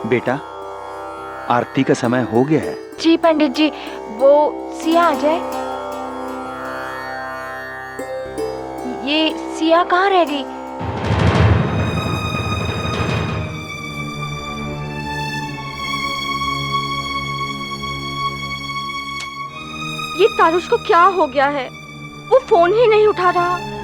बेटा, आरती का समय हो गया है। जी पंडित जी, वो सिया आ जाए। ये सिया कहाँ रह गई? ये तारुष को क्या हो गया है? वो फोन ही नहीं उठा रहा।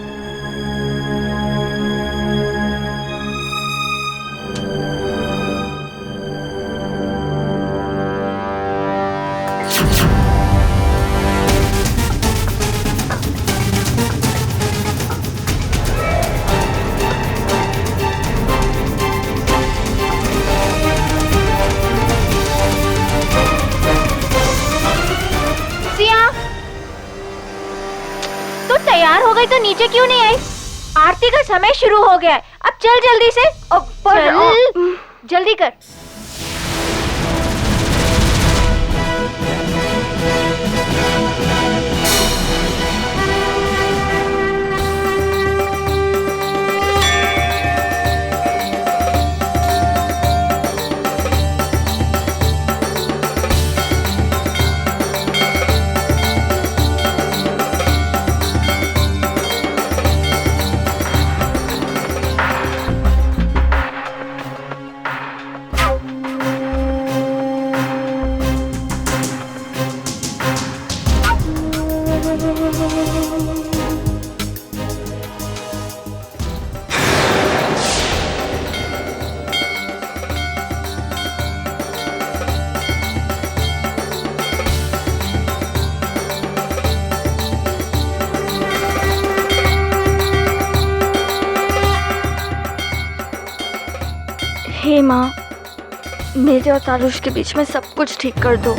तैयार हो गई तो नीचे क्यों नहीं आई? आरती का समय शुरू हो गया है, अब चल जल्दी से। जल्दी कर। हे माँ, मेरे और तारुष के बीच में सब कुछ ठीक कर दो।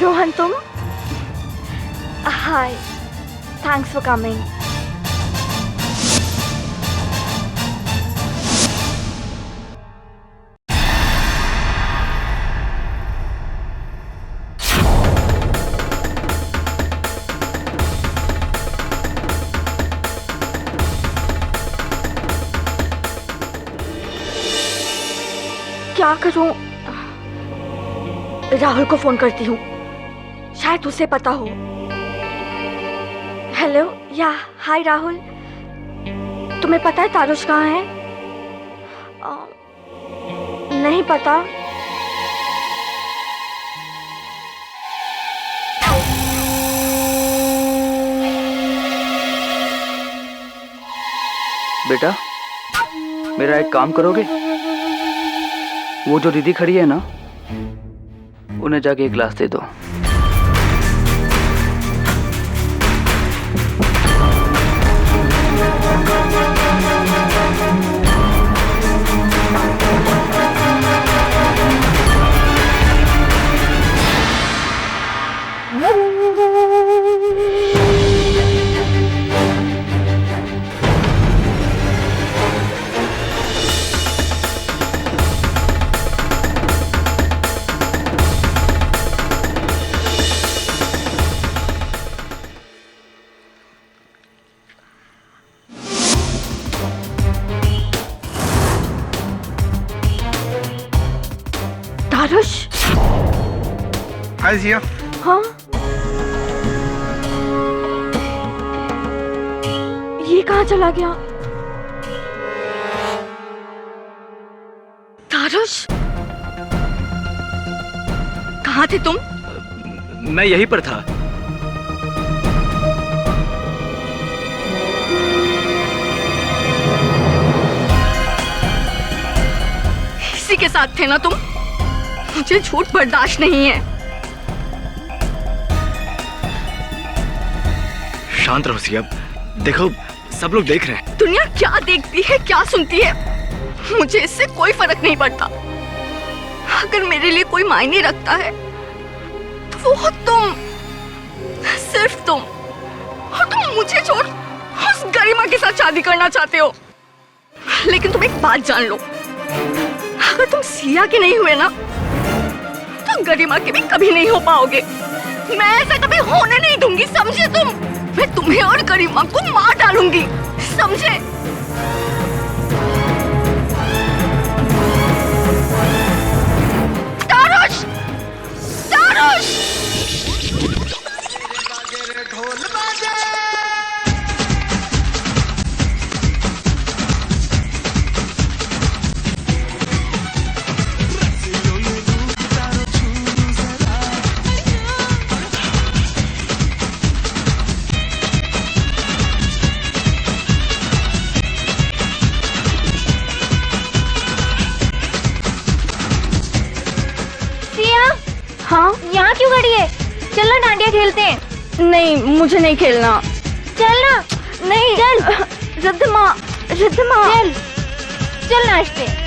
रोहन, तुम? हाय, थैंक्स फॉर कमिंग। क्या करूं? राहुल को फोन करती हूँ, शायद उसे पता हो। हेलो, या हाय राहुल, तुम्हें पता है तारुष कहाँ है? नहीं पता। बेटा, मेरा एक काम करोगे? वो जो दीदी खड़ी है ना, उन्हें जाके एक गिलास दे दो। तारुष? हाय जिया। हाँ, ये कहाँ चला गया? तारुष, कहाँ थे तुम? मैं यहीं पर था। इसी के साथ थे ना तुम? मुझे झूठ बर्दाश्त नहीं है। शांत रहो सिया, देखो सब लोग देख रहे हैं। दुनिया क्या देखती है, क्या सुनती है, मुझे इससे कोई फर्क नहीं पड़ता। अगर मेरे लिए कोई मायने रखता है तो वो हो तुम। सिर्फ तुम, और तुम मुझे छोड़ उस गरिमा के साथ शादी करना चाहते हो। लेकिन तुम एक बात जान लो, अगर तुम सिया के नहीं हुए ना तो गरिमा के भी कभी नहीं हो पाओगे। मैं ऐसा कभी होने नहीं दूंगी, समझे तुम? मैं तुम्हें और गरिमा को मार डालूंगी, समझे? तारुष! तारुष! हाँ, यहाँ क्यों खड़ी है? चल ना डांडिया खेलते हैं। नहीं, मुझे नहीं खेलना। चल ना। नहीं, चल। रिद्धिमा, रिद्धिमा, चल चल नाचते।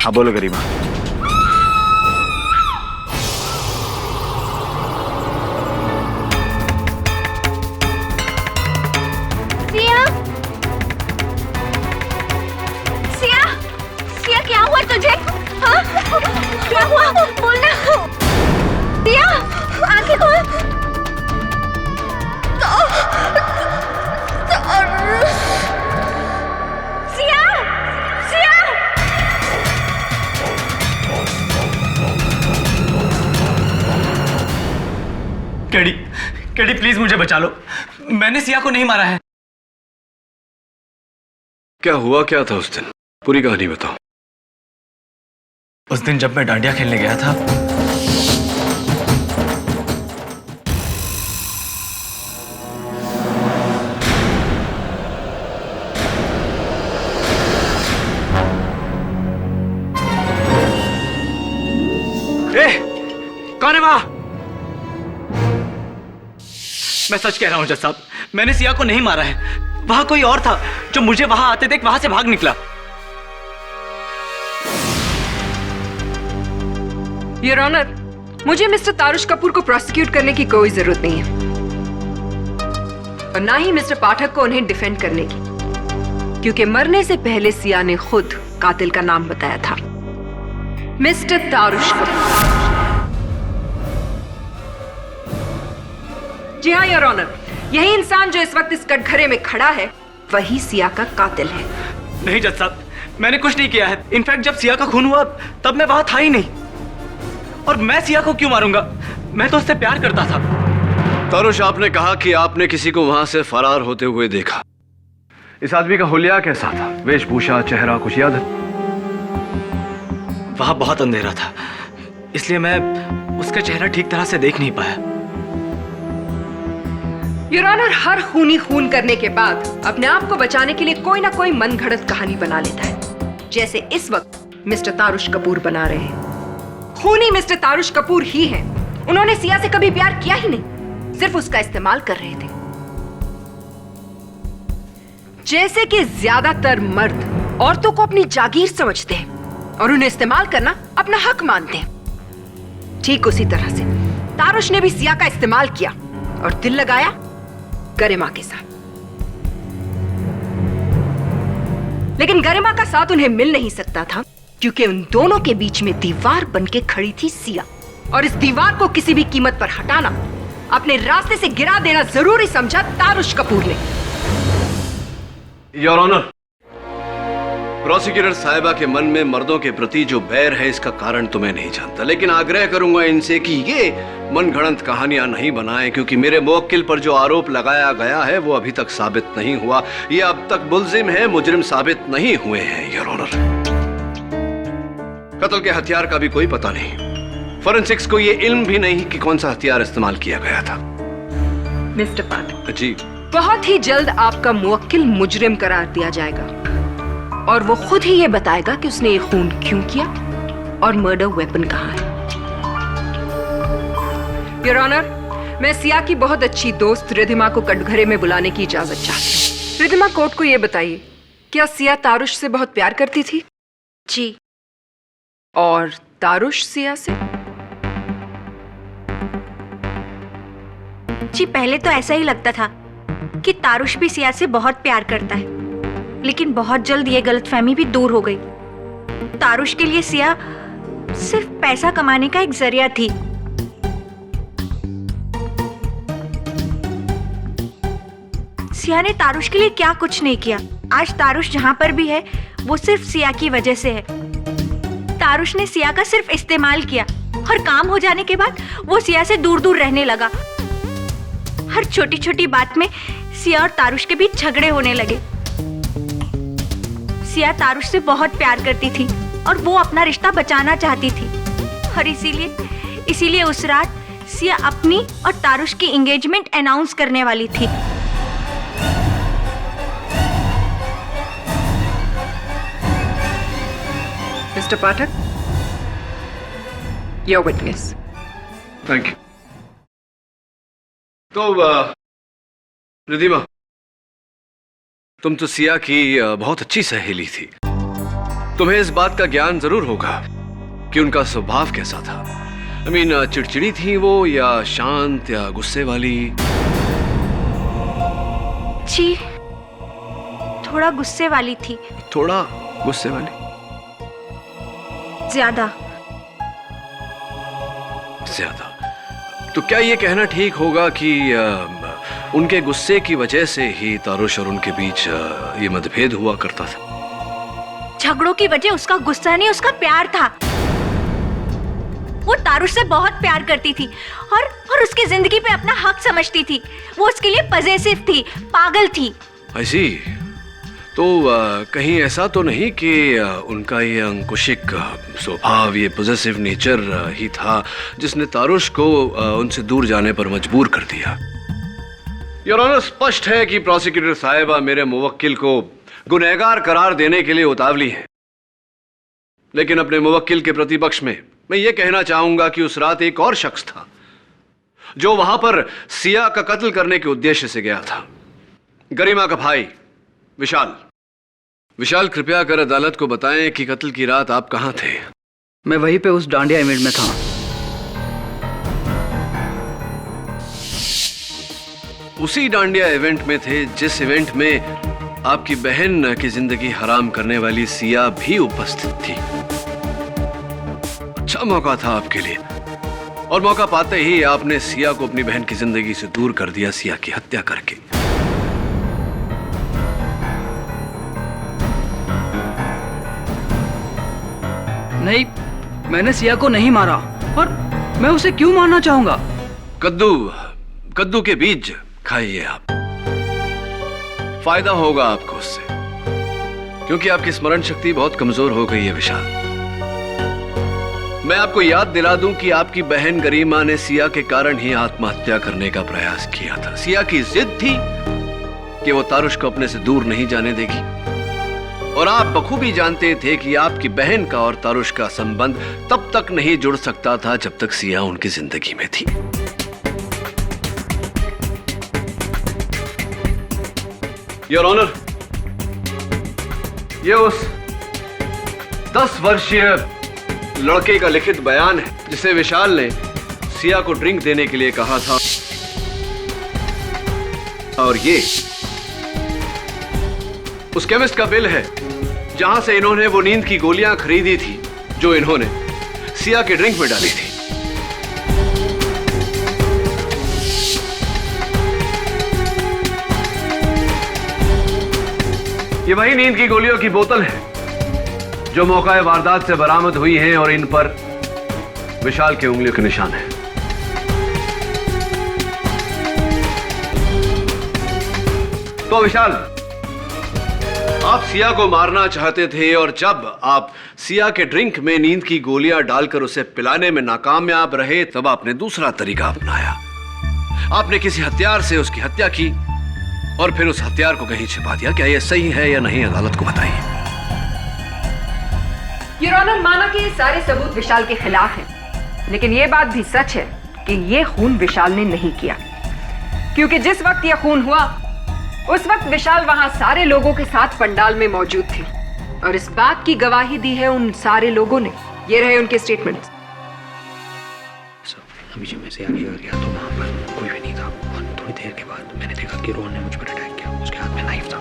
हाँ बोलो गरिमा। सिया, सिया, सिया क्या हुआ तुझे? हाँ? क्या हुआ? बोलना। सिया, आंखें खोल। सिया, सिया। कैडी, कैडी प्लीज मुझे बचा लो। मैंने सिया को नहीं मारा है। क्या हुआ क्या था उस दिन? पूरी कहानी बताओ। उस दिन जब मैं डांडिया खेलने गया था, कौन है वहां? मैं सच कह रहा हूं जज साहब, मैंने सिया को नहीं मारा है। वहां कोई और था जो मुझे वहां आते देख वहां से भाग निकला। योर ऑनर, मुझे मिस्टर तारुष कपूर को प्रोसिक्यूट करने की कोई जरूरत नहीं है और ना ही मिस्टर पाठक को उन्हें डिफेंड करने की, क्योंकि मरने से पहले सिया ने खुद कातिल का नाम बताया था, मिस्टर तारुष कपूर। जी हाँ योर ऑनर, यही इंसान जो इस वक्त इस कटघरे में खड़ा है वही सिया का कातिल है। नहीं जज साहब, मैंने कुछ नहीं किया है। इनफैक्ट जब सिया का खून हुआ तब मैं वहां था ही नहीं। और मैं सिया को क्यों मारूंगा? मैं तो उससे प्यार करता था। तारुष, आपने कहा कि आपने किसी को वहां से फरार होते हुए देखा। इस आदमी का हुलिया कैसा था? वेशभूषा, चेहरा कुछ याद है? वहां बहुत अंधेरा था, इसलिए मैं उसका चेहरा ठीक तरह से देख नहीं पाया। योर ऑनर, हर खूनी खून करने के बाद अपने आप को बचाने के लिए कोई ना कोई मनगढ़ंत कहानी बना लेता है, जैसे इस वक्त मिस्टर तारुष कपूर बना रहे हैं। खूनी मिस्टर तारुष कपूर ही हैं। उन्होंने सिया से कभी प्यार किया ही नहीं, सिर्फ उसका इस्तेमाल कर रहे थे। जैसे कि ज्यादातर मर्द औरतों को अपनी जागीर समझते हैं और उन्हें इस्तेमाल करना अपना हक मानते हैं, ठीक उसी तरह से तारुष ने भी सिया का इस्तेमाल किया और दिल लगाया गरिमा के साथ। लेकिन गरिमा का साथ उन्हें मिल नहीं सकता था क्योंकि उन दोनों के बीच में दीवार बनके खड़ी थी सिया, और इस दीवार को किसी भी कीमत पर हटाना, अपने रास्ते से गिरा देना जरूरी समझा तारुश कपूर ने। योर ऑनर, प्रोसिक्यूटर साहिबा के मन में मर्दों के प्रति जो बैर है इसका कारण तो मैं नहीं जानता, लेकिन आग्रह करूंगा इनसे कि ये मनगढ़ंत कहानियां नहीं बनाएं, क्योंकि मेरे मुवक्किल पर जो आरोप लगाया गया है वो अभी तक साबित नहीं हुआ। ये अब तक मुल्जिम है, मुजरिम साबित नहीं हुए हैं। योर ऑनर, कत्ल के हथियार का भी कोई पता नहीं, फोरेंसिक्स को ये इल्म भी नहीं कि कौन सा हथियार इस्तेमाल किया गया था। मिस्टर पाठक जी, बहुत ही जल्द आपका मुवक्किल मुजरिम करार दिया जाएगा और वो खुद ही ये बताएगा कि उसने ये खून क्यों किया और मर्डर वेपन कहाँ है। योर ऑनर, मैं सिया की बहुत अच्छी दोस्त रिधिमा को कटघरे में बुलाने की इजाजत चाहती हूँ। रिधिमा, कोर्ट को ये बताइए, क्या सिया तारुश से बहुत प्यार करती थी? जी। और तारुश सिया से? जी, पहले तो ऐसा ही लगता था कि तारुश भी सिया से बहुत प्यार करता है, लेकिन बहुत जल्द ये गलतफहमी भी दूर हो गई। तारुश के लिए सिया सिर्फ पैसा कमाने का एक जरिया थी। सिया ने तारुश के लिए क्या कुछ नहीं किया। आज तारुश जहां पर भी है वो सिर्फ सिया की वजह से है। तारुश ने सिया का सिर्फ इस्तेमाल किया और काम हो जाने के बाद वो सिया से दूर दूर रहने लगा। हर छोटी छोटी बात में सिया और तारुश के बीच झगड़े होने लगे। सिया तारुश से बहुत प्यार करती थी और वो अपना रिश्ता बचाना चाहती थी, और इसीलिए उस रात सिया अपनी और तारुश की एंगेजमेंट अनाउंस करने वाली थी। Mister Pathak, your witness. Thank you. तो रिधिमा, तुम तो सिया की बहुत अच्छी सहेली थी। तुम्हें इस बात का ज्ञान जरूर होगा कि उनका स्वभाव कैसा था। I mean, चिड़चिड़ी थी वो या शांत या गुस्से वाली? जी, थोड़ा गुस्से वाली थी। थोड़ा गुस्से वाली? ज्यादा। तो क्या ये कहना ठीक होगा कि उनके गुस्से की वजह से ही तारुश और उनके बीच ये मतभेद हुआ करता था? झगड़ों की वजह उसका गुस्सा नहीं, उसका प्यार था। वो तारुश से बहुत प्यार करती थी और उसकी जिंदगी पे अपना हक समझती थी। वो उसके लिए पजेसिव थी, पागल थी। ऐसी तो कहीं ऐसा तो नहीं कि उनका ये अंकुशिक स्वभाव, ये पॉजिटिव नेचर ही था जिसने तारुश को उनसे दूर जाने पर मजबूर कर दिया? योर ऑनर, स्पष्ट है कि प्रोसिक्यूटर साहिबा मेरे मुवक्किल को गुनहगार करार देने के लिए उतावली है, लेकिन अपने मुवक्किल के प्रतिपक्ष में मैं ये कहना चाहूंगा कि उस रात एक और शख्स था जो वहां पर सिया का कत्ल करने के उद्देश्य से गया था। गरिमा का भाई विशाल। विशाल, कृपया कर अदालत को बताएं कि कत्ल की रात आप कहां थे? मैं वहीं पे उस डांडिया इवेंट में था। उसी डांडिया इवेंट में थे जिस इवेंट में आपकी बहन की जिंदगी हराम करने वाली सिया भी उपस्थित थी। अच्छा मौका था आपके लिए, और मौका पाते ही आपने सिया को अपनी बहन की जिंदगी से दूर कर दिया, सिया की हत्या करके। नहीं, मैंने सिया को नहीं मारा, और मैं उसे क्यों मारना चाहूंगा? कद्दू के बीज खाइए आप, फायदा होगा आपको उससे, क्योंकि आपकी स्मरण शक्ति बहुत कमजोर हो गई है विशाल। मैं आपको याद दिला दूं कि आपकी बहन गरिमा ने सिया के कारण ही आत्महत्या करने का प्रयास किया था। सिया की जिद थी कि वो तारुश को अपने से दूर नहीं जाने देगी, और आप बखूबी जानते थे कि आपकी बहन का और तारुश का संबंध तब तक नहीं जुड़ सकता था जब तक सिया उनकी जिंदगी में थी। योर ऑनर, ये उस 10 वर्षीय लड़के का लिखित बयान है जिसे विशाल ने सिया को ड्रिंक देने के लिए कहा था। और ये उस केमिस्ट का बिल है जहां से इन्होंने वो नींद की गोलियां खरीदी थी जो इन्होंने सिया के ड्रिंक में डाली थी। ये वही नींद की गोलियों की बोतल है जो मौका वारदात से बरामद हुई हैं और इन पर विशाल के उंगलियों के निशान हैं। तो विशाल, आप सिया को मारना चाहते थे और जब आप सिया के ड्रिंक में नींद की गोलियां डालकर उसे पिलाने में नाकामयाब रहे तब आपने दूसरा तरीका अपनाया। आपने किसी हथियार से उसकी हत्या की और फिर उस हथियार को कहीं छिपा दिया। क्या यह सही है या नहीं, अदालत को बताइए। योर ऑनर, माना कि ये सारे सबूत विशाल के खिलाफ हैं, लेकिन ये बात भी सच है कि ये खून विशाल ने नहीं किया, क्योंकि जिस वक्त यह खून हुआ उस वक्त विशाल वहां सारे लोगों के साथ पंडाल में मौजूद थी और इस बात की गवाही दी है उन सारे लोगों ने। ये रहे उनके स्टेटमेंट्स। अभी जब मैं सिया के घर गया तो वहां पर कोई भी नहीं था और थोड़ी देर के बाद मैंने देखा कि रोहन ने मुझ पर अटैक किया। उसके हाथ में नाइफ था।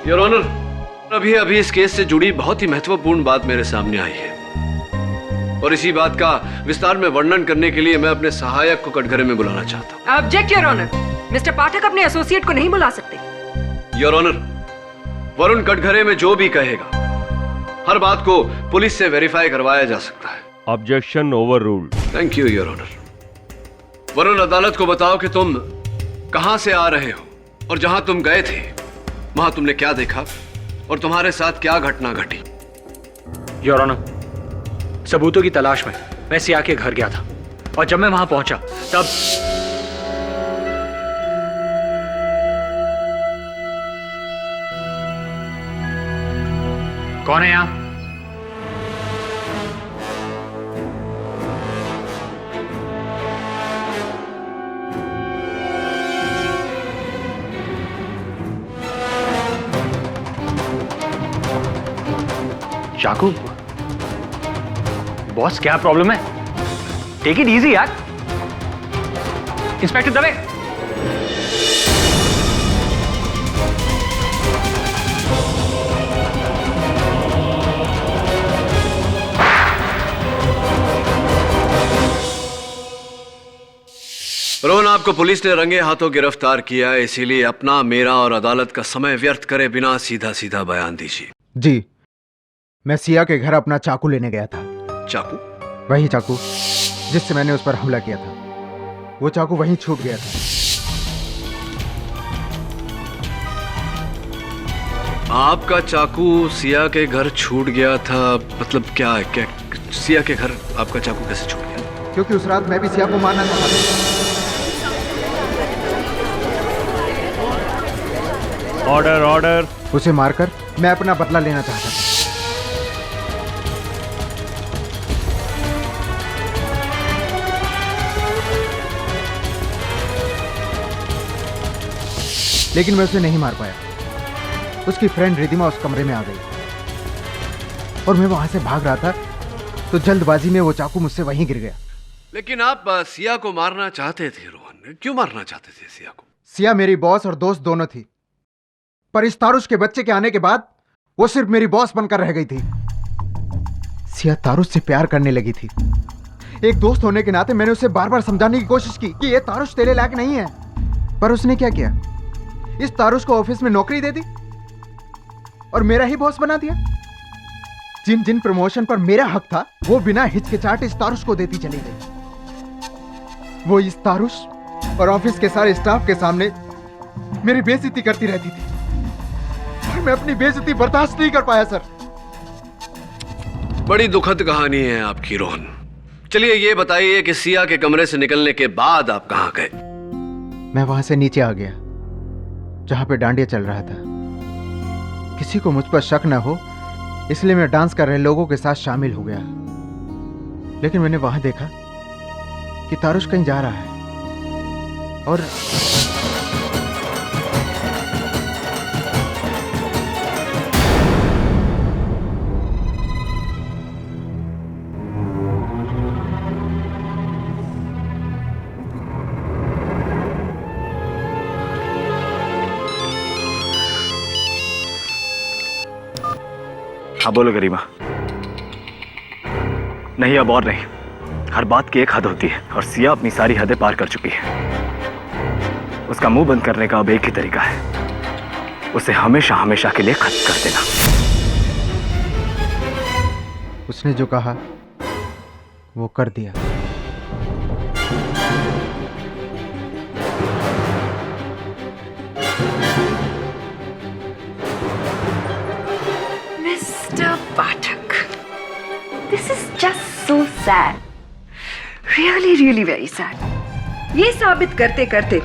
योर ऑनर, अभी इस केस से जुड़ी बहुत ही महत्वपूर्ण बात मेरे सामने आई है और इसी बात का विस्तार में वर्णन करने के लिए मैं अपने सहायक को कटघरे में बुलाना चाहता हूं। ऑब्जेक्ट योर ऑनर, मिस्टर पाठक अपने एसोसिएट को नहीं बुला सकते। योर ऑनर, वरुण कटघरे में जो भी कहेगा हर बात को पुलिस से वेरीफाई करवाया जा सकता है। Objection overruled. Thank you your honour. Varun, अदालत को बताओ कि तुम कहां से आ रहे हो और जहां तुम गए थे वहां तुमने क्या देखा और तुम्हारे साथ क्या घटना घटी। योर ऑनर, सबूतों की तलाश में मैं सिया के घर गया था और जब मैं वहां पहुंचा तब कौन है यहां? चाकू? बॉस, क्या प्रॉब्लम है? टेक इट इजी यार। इंस्पेक्टर दवे। रोहन, आपको पुलिस ने रंगे हाथों गिरफ्तार किया, इसीलिए अपना, मेरा और अदालत का समय व्यर्थ करे बिना सीधा सीधा बयान दीजिए। जी, मैं सिया के घर अपना चाकू लेने गया था। चाकू? वही चाकू जिससे मैंने उस पर हमला किया था। वो चाकू वहीं छूट गया था। आपका चाकू सिया के घर छूट गया था? मतलब क्या सिया के घर आपका चाकू कैसे छूट गया? क्योंकि उस रात मैं भी सिया को मारना चाहता था। Order order. उसे मारकर मैं अपना बदला लेना चाहता था। लेकिन मैं उसे नहीं मार पाया। उसकी फ्रेंड रिदिमा उस कमरे में आ गई और मैं वहां से भाग रहा था तो जल्दबाजी में वो चाकू मुझसे वहीं गिर गया। लेकिन आप सिया को मारना चाहते थे रोहन, क्यों मारना चाहते थे सिया को? सिया मेरी बॉस और दोस्त दोनों थी, पर इस तारुश के बच्चे के आने के बाद वो सिर्फ मेरी बॉस बनकर रह गई थी। सिया तारुश से प्यार करने लगी थी। एक दोस्त होने के नाते मैंने उसे बार बार समझाने की कोशिश की कि ये तारुश तेरे लायक नहीं है, पर उसने क्या किया? इस तारुश को ऑफिस में नौकरी दे दी और मेरा ही बॉस बना दिया। जिन जिन प्रमोशन पर मेरा हक था वो बिना हिचकिचाहट इस तारुश को देती चली गई। वो इस तारुश और ऑफिस के सारे स्टाफ के सामने मेरी बेइज्जती करती रहती थी और मैं अपनी बेइज्जती बर्दाश्त नहीं कर पाया सर। बड़ी दुखद कहानी है आपकी रोहन। चलिए ये बताइए कि सिया के कमरे से निकलने के बाद आप कहां गए? मैं वहां से नीचे आ गया जहां पे डांडिया चल रहा था। किसी को मुझ पर शक न हो इसलिए मैं डांस कर रहे लोगों के साथ शामिल हो गया। लेकिन मैंने वहां देखा कि तारुश कहीं जा रहा है और हाँ बोलो गरिमा। नहीं, अब और नहीं। हर बात की एक हद होती है और सिया अपनी सारी हदें पार कर चुकी है। उसका मुंह बंद करने का अब एक ही तरीका है, उसे हमेशा हमेशा के लिए खत्म कर देना। उसने जो कहा वो कर दिया। Mister Pathak, this is just so sad, really really very sad. ये साबित करते करते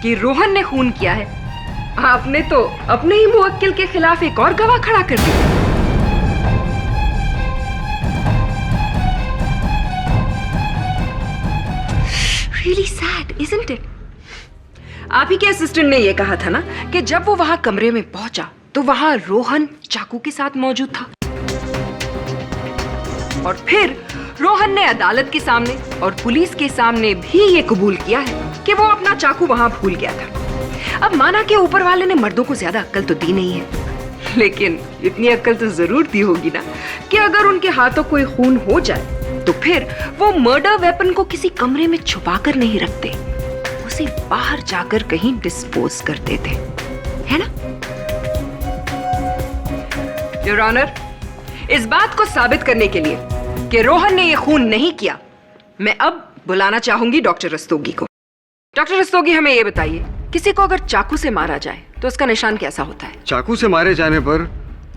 कि रोहन ने खून किया है, आपने तो अपने ही मुवक्किल के खिलाफ एक और गवाह खड़ा कर दिया। Really sad, isn't it? आप ही के असिस्टेंट ने यह कहा था ना कि जब वो वहां कमरे में पहुंचा तो वहां रोहन चाकू के साथ मौजूद था, और फिर रोहन ने अदालत के सामने और पुलिस के सामने भी ये कबूल किया है कि वो अपना चाकू वहां भूल गया था। अब माना कि ऊपर वाले ने मर्दों को ज्यादा अक्ल तो दी नहीं है, लेकिन इतनी अक्ल तो जरूर दी होगी ना कि अगर उनके हाथों कोई खून हो जाए तो फिर वो मर्डर वेपन को किसी कमरे में छुपा कर नहीं रखते, उसे बाहर जाकर कहीं डिस्पोज कर देते, है ना? योर ऑनर, इस बात को साबित करने के लिए कि रोहन ने यह खून नहीं किया, मैं अब बुलाना चाहूंगी डॉक्टर रस्तोगी को। डॉक्टर रस्तोगी, हमें यह बताइए, किसी को अगर चाकू से मारा जाए तो उसका निशान कैसा होता है? चाकू से मारे जाने पर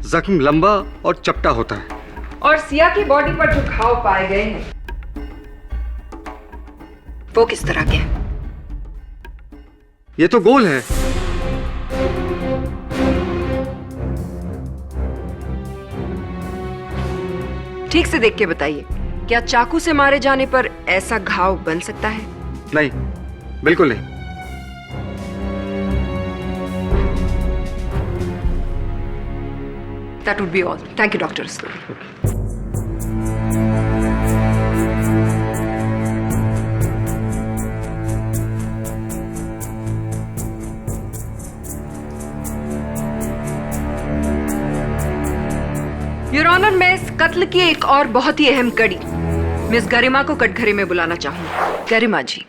जख्म लंबा और चपटा होता है। और सिया की बॉडी पर जो घाव पाए गए हैं वो किस तरह के हैं? ये तो गोल है। ठीक से देख के बताइए, क्या चाकू से मारे जाने पर ऐसा घाव बन सकता है? नहीं, बिल्कुल नहीं। That would be all. Thank you, Dr. Rasturi. Your honour, मैं इस कत्ल की एक और बहुत ही अहम कड़ी मिस गरिमा को कटघरे में बुलाना चाहूंगी। गरिमा जी,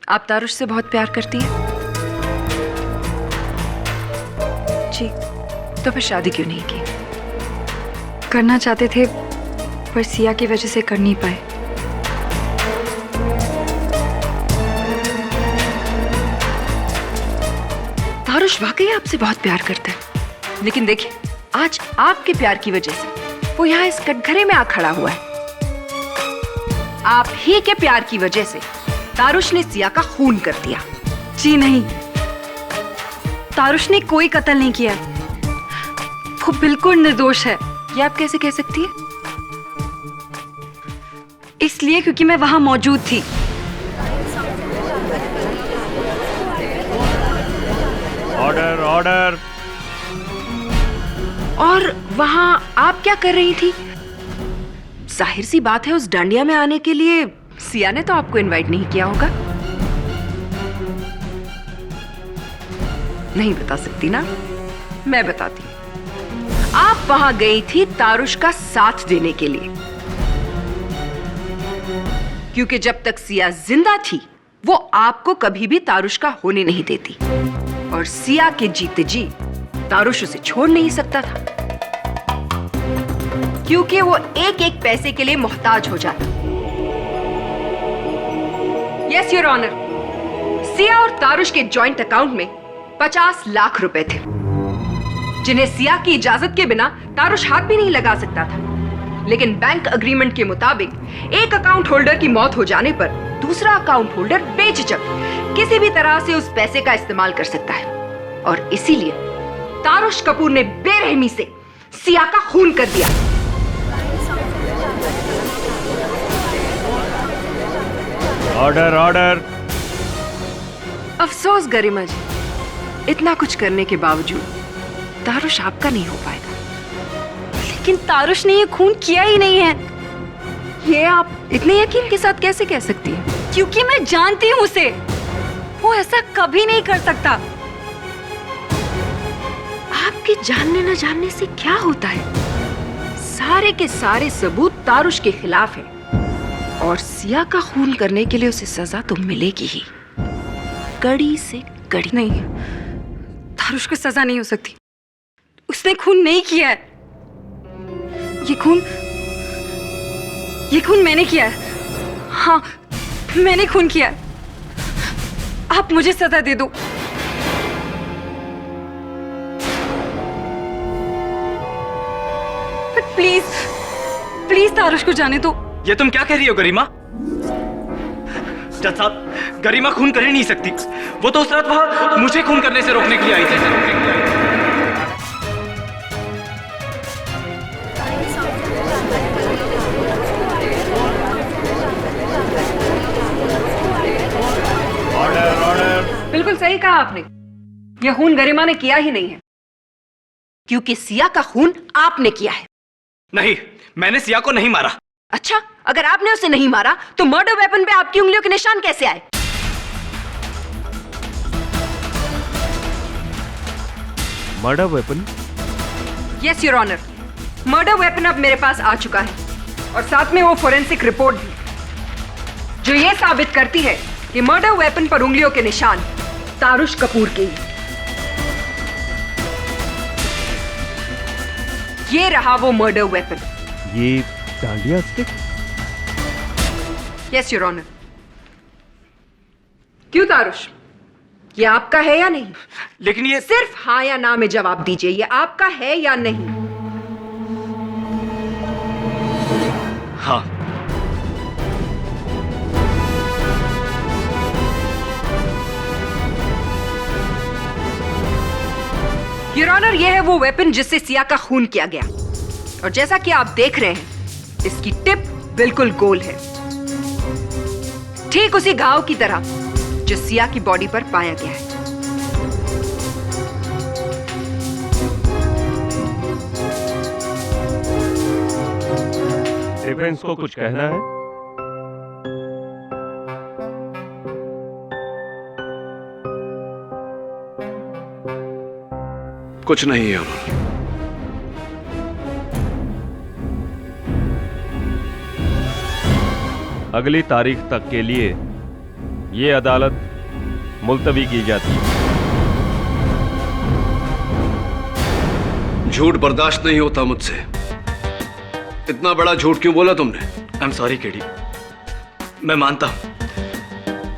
आप तारुश से बहुत प्यार करती हैं? जी। तो फिर शादी क्यों नहीं की? करना चाहते थे पर सिया की वजह से कर नहीं पाए। तारुश वाकई आपसे बहुत प्यार करता है, लेकिन देखिए आज आपके प्यार की वजह से वो यहाँ इस कटघरे में आ खड़ा हुआ है। आप ही के प्यार की वजह से तारुश ने सिया का खून कर दिया। जी नहीं, तारुश ने कोई कत्ल नहीं किया, वो बिल्कुल निर्दोष है। ये आप कैसे कह सकती है? इसलिए क्योंकि मैं वहां मौजूद थी। Order order. और वहां आप क्या कर रही थी? जाहिर सी बात है, उस डांडिया में आने के लिए सिया ने तो आपको इनवाइट नहीं किया होगा। नहीं बता सकती ना? मैं बताती हूँ। आप वहां गई थी तारुश का साथ देने के लिए, क्योंकि जब तक सिया जिंदा थी वो आपको कभी भी तारुश का होने नहीं देती, और सिया के जीते जी तारुश उसे छोड़ नहीं सकता था, क्योंकि वो एक एक पैसे के लिए मोहताज हो जाता। यस योर ऑनर, सिया और तारुश के जॉइंट अकाउंट में 50 लाख रुपए थे, जिन्हें सिया की इजाजत के बिना तारुश हाथ भी नहीं लगा सकता था। लेकिन बैंक अग्रीमेंट के मुताबिक एक अकाउंट होल्डर की मौत हो जाने पर दूसरा अकाउंट होल्डर बेझिझक किसी भी तरह से उस पैसे का इस्तेमाल कर सकता है, और इसीलिए तारुश कपूर ने बेरहमी से सिया का खून कर दिया। Order order. अफसोस गरिमा जी, इतना कुछ करने के बावजूद तारुश आपका नहीं हो पाएगा। लेकिन तारुश ने ये खून किया ही नहीं है। ये आप इतने यकीन के साथ कैसे कह सकती हैं? क्योंकि मैं जानती हूँ उसे, वो ऐसा कभी नहीं कर सकता। आपके जानने न जानने से क्या होता है? सारे के सारे सबूत तारुश के खिलाफ है और सिया का खून करने के लिए उसे सजा तो मिलेगी ही, कड़ी से कड़ी। नहीं, तारुश को सजा नहीं हो सकती। उसने खून नहीं किया है। ये खून मैंने किया है। हाँ, मैंने खून किया है। आप मुझे सजा दे दो। प्लीज प्लीज तारुश को जाने दो। ये तुम क्या कह रही हो गरिमा? जज साहब, गरिमा खून कर ही नहीं सकती। वो तो उस रात वहां मुझे खून करने से रोकने के लिए आई थी। Order order. बिल्कुल सही कहा आपने। यह खून गरिमा ने किया ही नहीं है, क्योंकि सिया का खून आपने किया है। नहीं, मैंने सिया को नहीं मारा। अच्छा, अगर आपने उसे नहीं मारा तो मर्डर वेपन पे आपकी उंगलियों के निशान कैसे आए? Murder weapon? Yes your honour, murder weapon अब मेरे पास आ चुका है और साथ में वो फोरेंसिक रिपोर्ट भी, जो ये साबित करती है कि मर्डर वेपन पर उंगलियों के निशान तारुश कपूर के ही। ये रहा वो मर्डर वेपन। ये dandiya stick? Yes your honour. क्यों तारुश, ये आपका है या नहीं? लेकिन ये सिर्फ हाँ या ना में जवाब दीजिए, ये आपका है या नहीं? हाँ। योर ऑनर, ये है वो वेपन जिससे सिया का खून किया गया और जैसा कि आप देख रहे हैं, इसकी टिप बिल्कुल गोल है, ठीक उसी घाव की तरह जो सिया की बॉडी पर पाया गया है। डिफेंस को कुछ कहना है? कुछ नहीं है ऑनर। अगली तारीख तक के लिए ये अदालत मुलतवी की जाती है। झूठ बर्दाश्त नहीं होता मुझसे। इतना बड़ा झूठ क्यों बोला तुमने? आई एम सॉरी केडी, मैं मानता हूं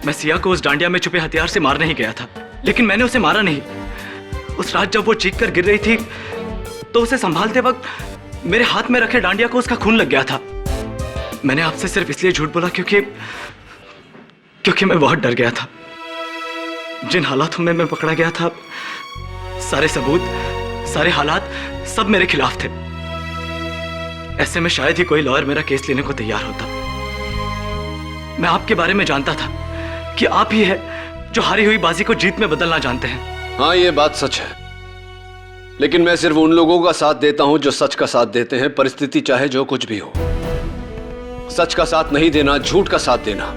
मैं सिया को उस डांडिया में छुपे हथियार से मारने ही गया था, लेकिन मैंने उसे मारा नहीं। उस रात जब वो चीख कर गिर रही थी तो उसे संभालते वक्त मेरे हाथ में रखे डांडिया को उसका खून लग गया था। मैंने आपसे सिर्फ इसलिए झूठ बोला क्योंकि मैं बहुत डर गया था। जिन हालातों में मैं पकड़ा गया था, सारे सबूत, सारे हालात सब मेरे खिलाफ थे। ऐसे में शायद ही कोई लॉयर मेरा केस लेने को तैयार होता। मैं आपके बारे में जानता था कि आप ही है जो हारी हुई बाजी को जीत में बदलना जानते हैं। हाँ, ये बात सच है, लेकिन मैं सिर्फ उन लोगों का साथ देता हूं जो सच का साथ देते हैं, परिस्थिति चाहे जो कुछ भी हो। सच का साथ नहीं देना, झूठ का साथ देना,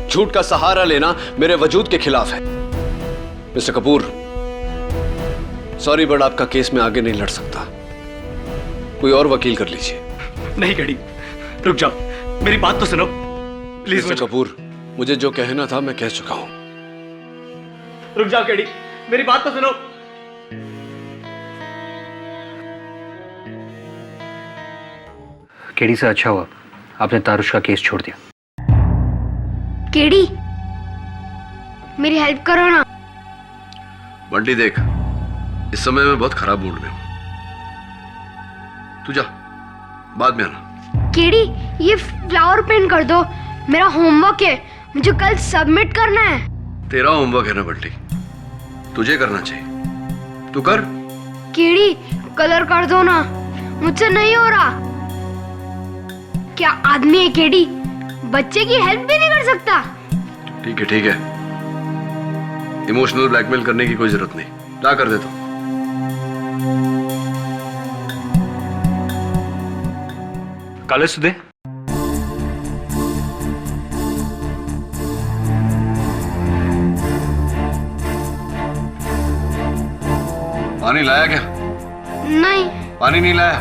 झूठ का सहारा लेना मेरे वजूद के खिलाफ है। मिस्टर कपूर, सॉरी बट आपका केस में आगे नहीं लड़ सकता। कोई और वकील कर लीजिए। नहीं केडी, रुक जाओ, मेरी बात तो सुनो प्लीज। मिस्टर कपूर, मुझे जो कहना था मैं कह चुका हूं। रुक जाओ केडी, मेरी बात तो सुनो। केडी से अच्छा हुआ आपने तारुश का केस छोड़ दिया। केडी, मेरी हेल्प करो ना। बंटी देख, इस समय मैं बहुत खराब मूड में हूं। तू जा, बाद में आना। केडी, ये फ्लावर पेंट कर दो, मेरा होमवर्क है, मुझे कल सबमिट करना है। तेरा होमवर्क है ना बंटी, तुझे करना चाहिए, तू कर। केडी, कलर कर दो ना, मुझसे नहीं हो रहा। क्या आदमी है केडी, बच्चे की हेल्प भी नहीं कर सकता। ठीक है, इमोशनल ब्लैकमेल करने की कोई जरूरत नहीं, क्या कर दे तू। कलश दे। पानी लाया क्या? नहीं। पानी नहीं लाया?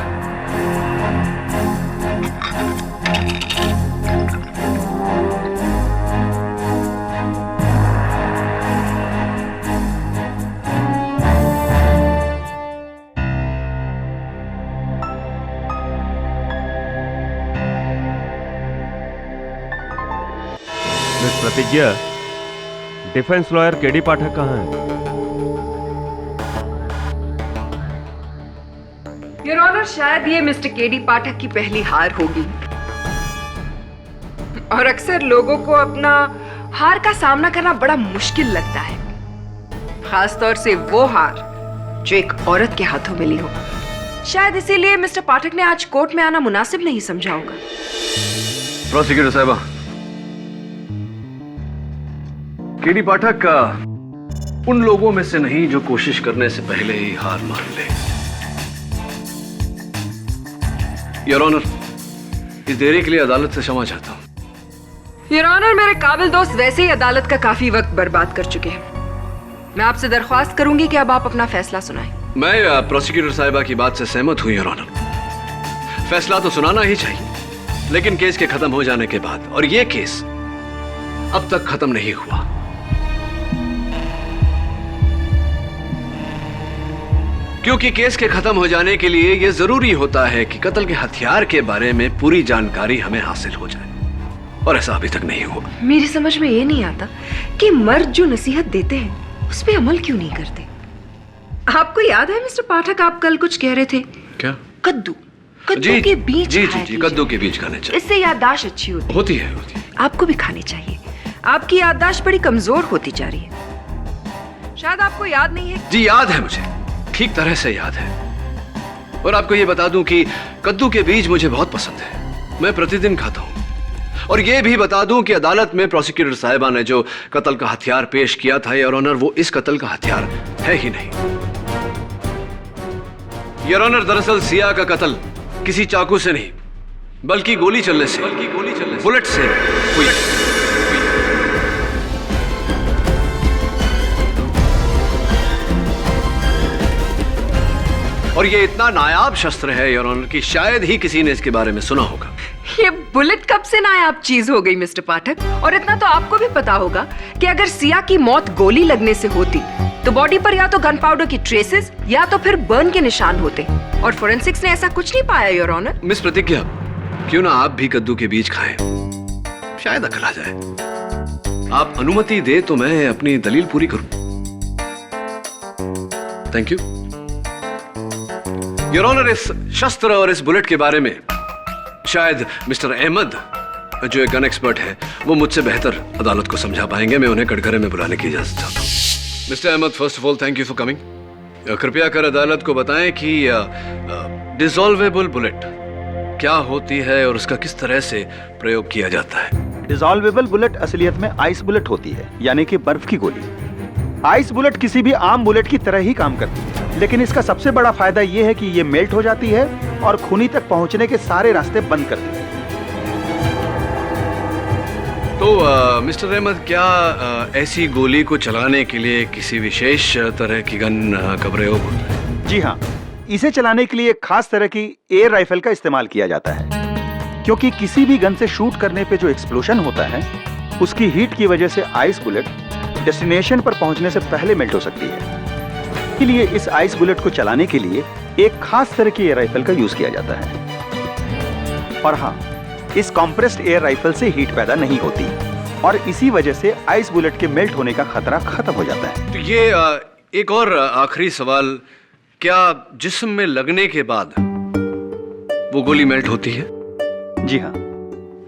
मिस प्रतिज्ञा, डिफेंस लॉयर केडी पाठक कहाँ है? योर ऑनर, शायद ये मिस्टर केडी पाठक की पहली हार होगी। और अक्सर लोगों को अपना हार का सामना करना बड़ा मुश्किल लगता है, खासतौर से वो हार जो एक औरत के हाथों मिली हो। शायद इसीलिए मिस्टर पाठक ने आज कोर्ट में आना मुनासिब नहीं समझा होगा। प्रोसिक्यूटर साहिबा, केडी पाठक उन लोगों में से नहीं जो कोशिश करने से पहले ही हार मान ले। योर ऑनर, इस देरी के लिए अदालत से क्षमा चाहता हूं। योर ऑनर, मेरे काबिल दोस्त वैसे ही अदालत का काफी वक्त बर्बाद कर चुके हैं। मैं आपसे दरख्वास्त करूंगी कि अब आप अपना फैसला सुनाएं। मैं प्रोसिक्यूटर साहिबा की बात से सहमत हूं योर ऑनर। फैसला तो सुनाना ही चाहिए, लेकिन केस के खत्म हो जाने के बाद, और ये केस अब तक खत्म नहीं हुआ। क्योंकि केस के खत्म हो जाने के लिए यह जरूरी होता है कि कत्ल के हथियार के बारे में पूरी जानकारी हमें हासिल हो जाए, और ऐसा अभी तक नहीं हुआ। मेरी समझ में ये नहीं आता कि मर्द जो नसीहत देते हैं उस पे अमल क्यों नहीं करते। आपको याद है मिस्टर पाठक, आप कल कुछ कह रहे थे? क्या? कद्दू के बीज जी, कद्दू के बीज खाने चाहिए। इससे याददाश्त अच्छी होती है। आपको भी खानी चाहिए। आपकी याददाश्त बड़ी कमजोर होती जा रही है। शायद आपको याद नहीं है। जी याद है, मुझे ठीक तरह से याद है। और आपको ये बता दूं कि कद्दू के बीज मुझे बहुत पसंद है, मैं प्रतिदिन खाता हूं। और ये भी बता दूं कि अदालत में प्रोसिक्यूटर साहिबा ने जो कत्ल का हथियार पेश किया था योर ऑनर, वो इस कत्ल का हथियार है ही नहीं। योर ऑनर, दरअसल सिया का कत्ल किसी चाकू से नहीं, बल्कि गोली चलने से, बुलेट से हुई। और ये इतना नायाब शस्त्र है योर ऑनर कि शायद ही किसी ने इसके बारे में सुना होगा। ये बुलेट कब से नायाब चीज हो गई मिस्टर पाठक? और इतना तो आपको भी पता होगा कि अगर सिया की मौत गोली लगने से होती तो बॉडी पर या तो गन पाउडर की ट्रेसेस या तो फिर बर्न के निशान होते, और फोरेंसिक्स ने ऐसा कुछ नहीं पाया योर ऑनर। मिस प्रतिज्ञा, क्यों ना आप भी कद्दू के बीज खाएं, शायद अकल आ जाए। आप अनुमति दे तो मैं अपनी दलील पूरी करूं। Thank you your honour. इस शस्त्र और इस बुलेट के बारे में शायद मिस्टर अहमद, जो एक गन एक्सपर्ट है, वो मुझसे बेहतर अदालत को समझा पाएंगे। मैं उन्हें कटघरे में बुलाने की इजाजत चाहता हूँ। Mister Ahmed, first of all thank you for coming. कृपया कर अदालत को बताएं कि डिसॉल्वेबल बुलेट क्या होती है और उसका किस तरह से प्रयोग किया जाता है। डिसॉल्वेबल बुलेट असलियत में आइस बुलेट होती है, यानी कि बर्फ की गोली। आइस बुलेट किसी भी आम बुलेट की तरह ही काम करती है, लेकिन इसका सबसे बड़ा फायदा यह है कि ये मेल्ट हो जाती है और खूनी तक पहुंचने के सारे रास्ते बंद करती है। तो मिस्टर अहमद, क्या ऐसी गोली को चलाने के लिए किसी विशेष तरह की गन का प्रयोग होता है? जी हाँ, इसे चलाने के लिए एक खास तरह की एयर राइफल का इस्तेमाल किया जाता है, क्योंकि किसी भी गन से शूट करने पे जो एक्सप्लोजन होता है उसकी हीट की वजह से आइस बुलेट डेस्टिनेशन पर पहुंचने से पहले मेल्ट हो सकती है। इसलिए इस आइस बुलेट को चलाने के लिए एक खास तरह की एयर राइफल का यूज किया जाता है। और हाँ, इस कॉम्प्रेस्ड एयर राइफल से हीट पैदा नहीं होती और इसी वजह से आइस बुलेट के मेल्ट होने का खतरा खत्म हो जाता है। तो ये एक और आखिरी सवाल, क्या जिस्म में लगने के बाद वो गोली मेल्ट होती है? जी हाँ।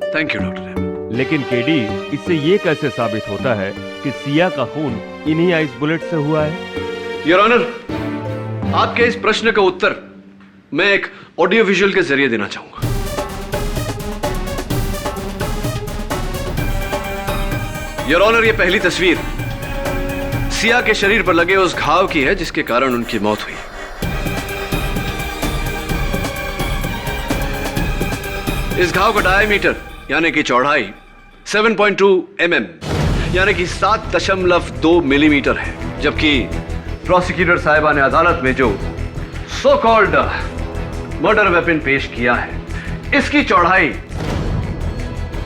Thank you doctor. लेकिन केडी, इससे ये कैसे साबित होता है कि सिया का खून इन्हीं आइस बुलेट से हुआ है? योर ऑनर, आपके इस प्रश्न का उत्तर मैं एक ऑडियो विजुअल के जरिए देना चाहूंगा। योर ऑनर, ये पहली तस्वीर सिया के शरीर पर लगे उस घाव की है जिसके कारण उनकी मौत हुई। इस घाव का डायमीटर यानी कि चौड़ाई 7.2 mm यानी कि 7.2 मिलीमीटर है, जबकि प्रोसिक्यूटर साहिबा ने अदालत में जो सो कॉल्ड मर्डर वेपन पेश किया है, इसकी चौड़ाई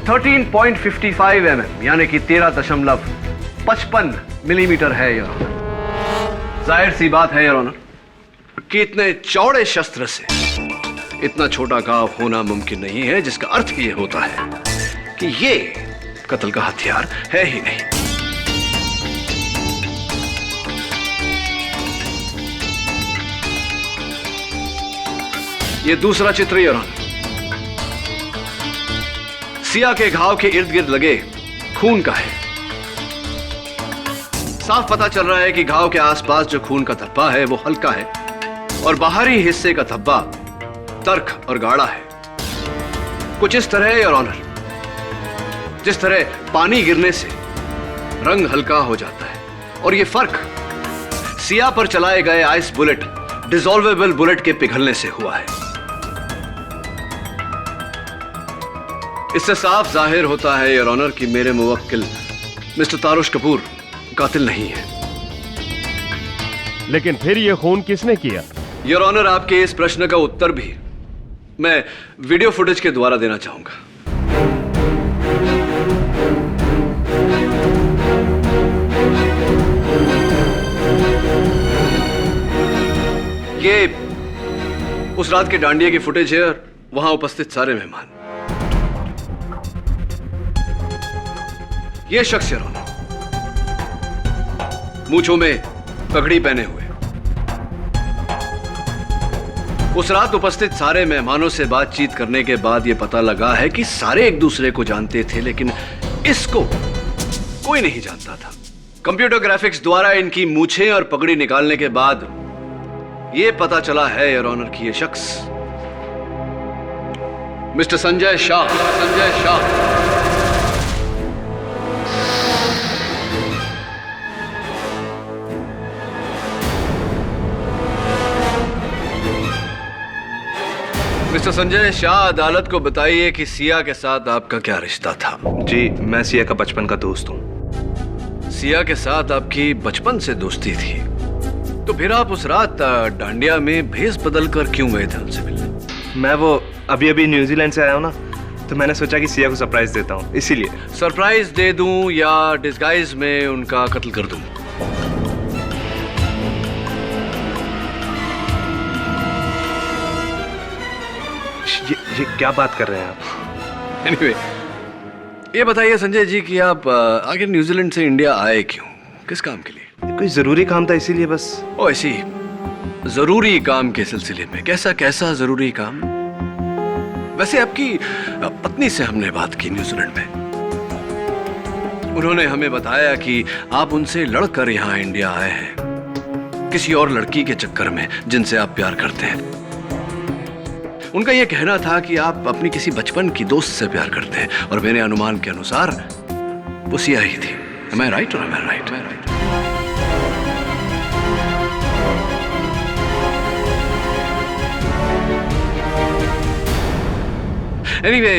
13.55 mm यानी कि 13.55 मिलीमीटर है योर ऑनर। जाहिर सी बात है योर ऑनर कि इतने चौड़े शस्त्र से इतना छोटा घाव होना मुमकिन नहीं है, जिसका अर्थ ये होता है कि ये कत्ल का हथियार है ही नहीं। ये दूसरा चित्र योर ऑनर, सिया के घाव के इर्द गिर्द लगे खून का है। साफ पता चल रहा है कि घाव के आसपास जो खून का धब्बा है वो हल्का है और बाहरी हिस्से का धब्बा तर्क और गाढ़ा है। कुछ इस तरह योर ऑनर, जिस तरह पानी गिरने से रंग हल्का हो जाता है और ये फर्क सिया पर चलाए गए आइस बुलेट, डिसॉल्वेबल बुलेट के पिघलने से हुआ है। इससे साफ जाहिर होता है योर ऑनर कि मेरे मुवक्किल मिस्टर तारुश कपूर कातिल नहीं है। लेकिन फिर ये खून किसने किया? योर ऑनर, आपके इस प्रश्न का उत्तर भी मैं वीडियो फुटेज के द्वारा देना चाहूंगा। ये उस रात के डांडिया की फुटेज है और वहां उपस्थित सारे मेहमान। ये शख्स योर ऑनर, मूंछों में पगड़ी पहने हुए, उस रात उपस्थित सारे मेहमानों से बातचीत करने के बाद यह पता लगा है कि सारे एक दूसरे को जानते थे, लेकिन इसको कोई नहीं जानता था। कंप्यूटर ग्राफिक्स द्वारा इनकी मूंछें और पगड़ी निकालने के बाद यह पता चला है योर ऑनर कि यह शख्स मिस्टर संजय शाह मिस्टर संजय शाह, अदालत को बताइए कि सिया के साथ आपका क्या रिश्ता था? जी, मैं सिया का बचपन का दोस्त हूँ। सिया के साथ आपकी बचपन से दोस्ती थी, तो फिर आप उस रात डांडिया में भेस बदल कर क्यों गए थे उनसे मिलने? मैं वो अभी न्यूजीलैंड से आया हूँ ना, तो मैंने सोचा कि सिया को सरप्राइज देता हूँ, इसीलिए। सरप्राइज दे दूं या डिस्गाइज में उनका कत्ल कर दूं? ये क्या बात कर रहे हैं आप? Anyway, ये बताइए संजय जी कि आप आखिर न्यूजीलैंड से इंडिया आए क्यों? किस काम के लिए? कोई जरूरी काम था, इसीलिए बस। ओ ऐसी जरूरी काम के सिलसिले में? कैसा जरूरी काम? वैसे आपकी पत्नी से हमने बात की न्यूजीलैंड में। उन्होंने हमें बताया कि आप उनसे लड़कर यहाँ इंडिया आए हैं किसी और लड़की के चक्कर में जिनसे आप प्यार करते हैं। उनका यह कहना था कि आप अपनी किसी बचपन की दोस्त से प्यार करते हैं और मेरे अनुमान के अनुसार वो सिया ही थी। Am I right or am I right? Anyway,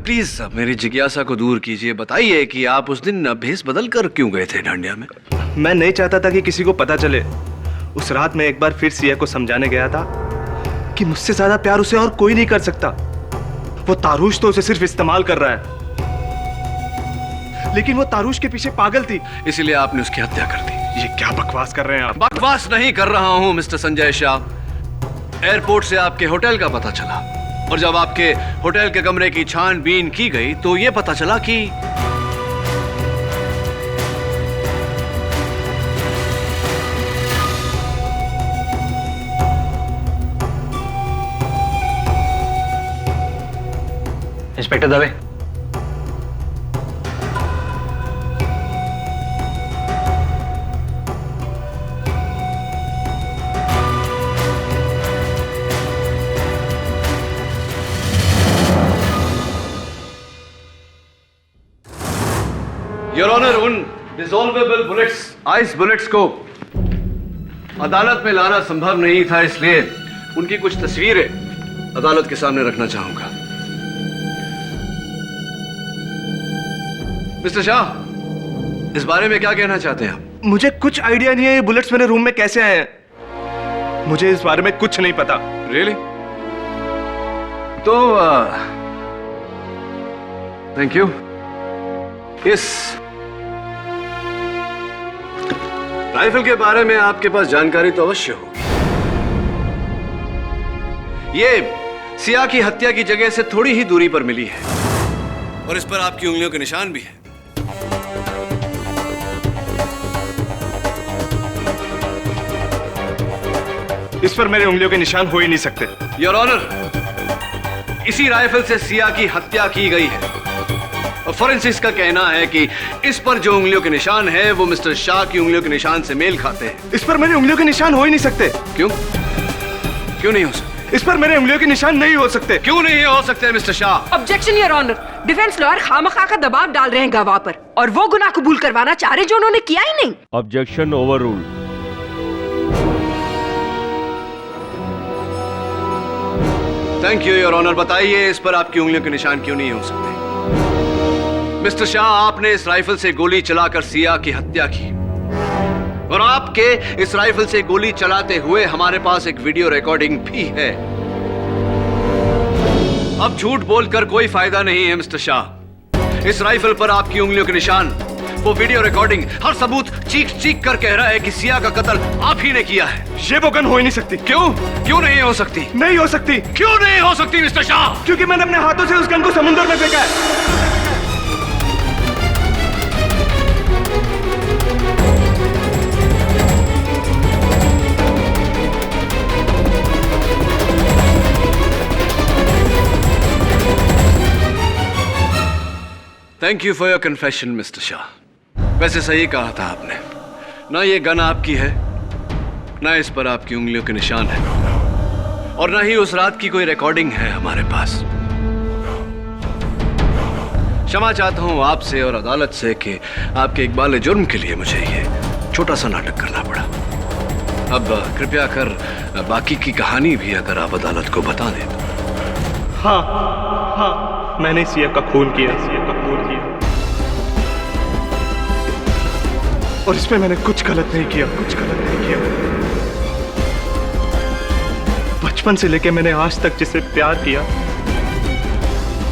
please मेरी जिज्ञासा को दूर कीजिए। बताइए कि आप उस दिन भेस बदल कर क्यों गए थे डांडिया में? मैं नहीं चाहता था कि किसी को पता चले। उस रात मैं एक बार फिर सिया को समझाने गया था कि मुझसे ज्यादा प्यार उसे और कोई नहीं कर सकता। वो तारुश तो उसे सिर्फ इस्तेमाल कर रहा है, लेकिन वो तारुश के पीछे पागल थी, इसलिए आपने उसकी हत्या कर दी। ये क्या बकवास कर रहे हैं आप? बकवास नहीं कर रहा हूं मिस्टर संजय शाह। एयरपोर्ट से आपके होटल का पता चला और जब आपके होटल के कमरे की छानबीन की गई तो यह पता चला कि इंस्पेक्टर दवे, योर ऑनर, उन डिसॉल्वेबल बुलेट्स, आइस बुलेट्स को अदालत में लाना संभव नहीं था, इसलिए उनकी कुछ तस्वीरें अदालत के सामने रखना चाहूंगा। मिस्टर शाह, इस बारे में क्या कहना चाहते हैं आप? मुझे कुछ आइडिया नहीं है ये बुलेट्स मेरे रूम में कैसे आए हैं। मुझे इस बारे में कुछ नहीं पता। रियली? तो थैंक यू। इस राइफल के बारे में आपके पास जानकारी तो अवश्य होगी। ये सिया की हत्या की जगह से थोड़ी ही दूरी पर मिली है और इस पर आपकी उंगलियों के निशान भी है। इस पर मेरे उंगलियों के निशान हो ही नहीं सकते। योर ऑनर, इसी राइफल से सिया की हत्या की गई है और फोरेंसिक्स का कहना है कि इस पर जो उंगलियों के निशान है वो मिस्टर शाह की उंगलियों के निशान से मेल खाते हैं। इस पर मेरी उंगलियों के निशान हो ही नहीं सकते। क्यों? क्यों नहीं हो सकते? इस पर मेरे उंगलियों के निशान नहीं हो सकते। क्यों नहीं हो सकते mister Shah? Objection your honour. Defence lawyer खामखा का दबाव डाल रहे हैं गवाह पर और वो गुनाह कबूल करवाना चाह रहे जो उन्होंने किया ही नहीं। Objection overruled. Thank you your honour. बताइए इस पर आपकी उंगलियों के निशान क्यों नहीं हो सकते? मिस्टर शाह, आपने इस राइफल से गोली चलाकर सिया की हत्या की और आपके इस राइफल से गोली चलाते हुए हमारे पास एक वीडियो रिकॉर्डिंग भी है। अब झूठ बोलकर कोई फायदा नहीं है मिस्टर शाह। इस राइफल पर आपकी उंगलियों के निशान, वो वीडियो रिकॉर्डिंग, हर सबूत चीख चीख कर कह रहा है कि सिया का कत्ल आप ही ने किया है। ये वो गन हो ही नहीं सकती। क्यों? क्यों नहीं हो सकती? नहीं हो सकती। क्यों नहीं हो सकती मिस्टर शाह? क्योंकि मैंने अपने हाथों से उस गन को समुद्र में फेंका है। Thank you for your confession mister Shah. वैसे सही कहा था आपने, ना ये गन आपकी है, ना इस पर आपकी उंगलियों के निशान है और ना ही उस रात की कोई रिकॉर्डिंग है हमारे पास। क्षमा चाहता हूं आपसे और अदालत से कि आपके इकबाल जुर्म के लिए मुझे ये छोटा सा नाटक करना पड़ा। अब कृपया कर बाकी की कहानी भी अगर आप अदालत को बता दें तो। हाँ, मैंने सिया का खून किया। और इसमें मैंने कुछ गलत नहीं किया। बचपन से लेकर मैंने आज तक जिसे प्यार किया,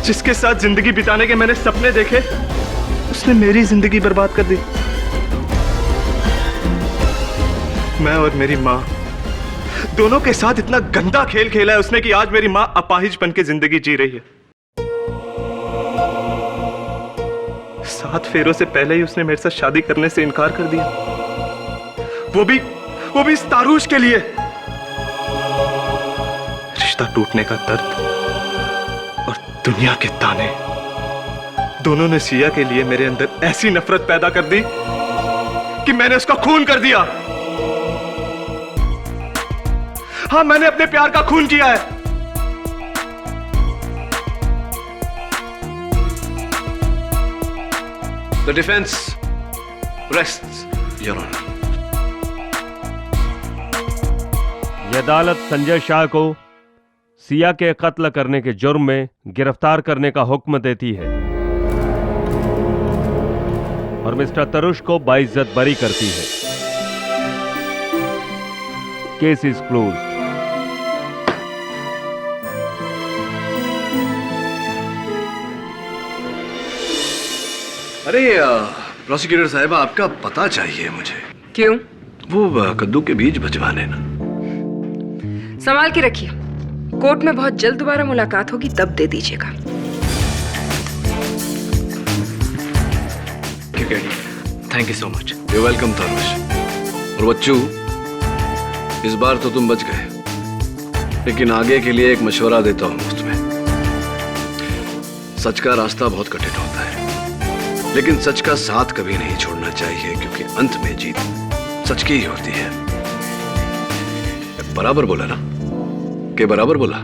जिसके साथ जिंदगी बिताने के मैंने सपने देखे, उसने मेरी जिंदगी बर्बाद कर दी। मैं और मेरी माँ दोनों के साथ इतना गंदा खेल खेला है उसने कि आज मेरी माँ अपाहिज बन के जिंदगी जी रही है। 7 फेरों से पहले ही उसने मेरे साथ शादी करने से इनकार कर दिया, वो भी इस तारूश के लिए। रिश्ता टूटने का दर्द और दुनिया के ताने, दोनों ने सिया के लिए मेरे अंदर ऐसी नफरत पैदा कर दी कि मैंने उसका खून कर दिया। हाँ, मैंने अपने प्यार का खून किया है। The defense rests, Your Honor. यह अदालत संजय शाह को सिया के कत्ल करने के जुर्म में गिरफ्तार करने का हुक्म देती है और मिस्टर तरुष को बाइज्जत बरी करती है। Case is closed. अरे प्रोसिक्यूटर साहिबा, आपका पता चाहिए मुझे। क्यों? वो कद्दू के बीज भिजवाने ना। संभाल के रखिए, कोर्ट में बहुत जल्द दोबारा मुलाकात होगी, तब दे दीजिएगा। Thank you so much. You welcome Tarush. और बच्चू, इस बार तो तुम बच गए, लेकिन आगे के लिए एक मशवरा देता हूं मुफ्त में। सच का रास्ता बहुत कठिन होता है, लेकिन सच का साथ कभी नहीं छोड़ना चाहिए, क्योंकि अंत में जीत सच की ही होती है। बराबर बोला ना? के बराबर बोला?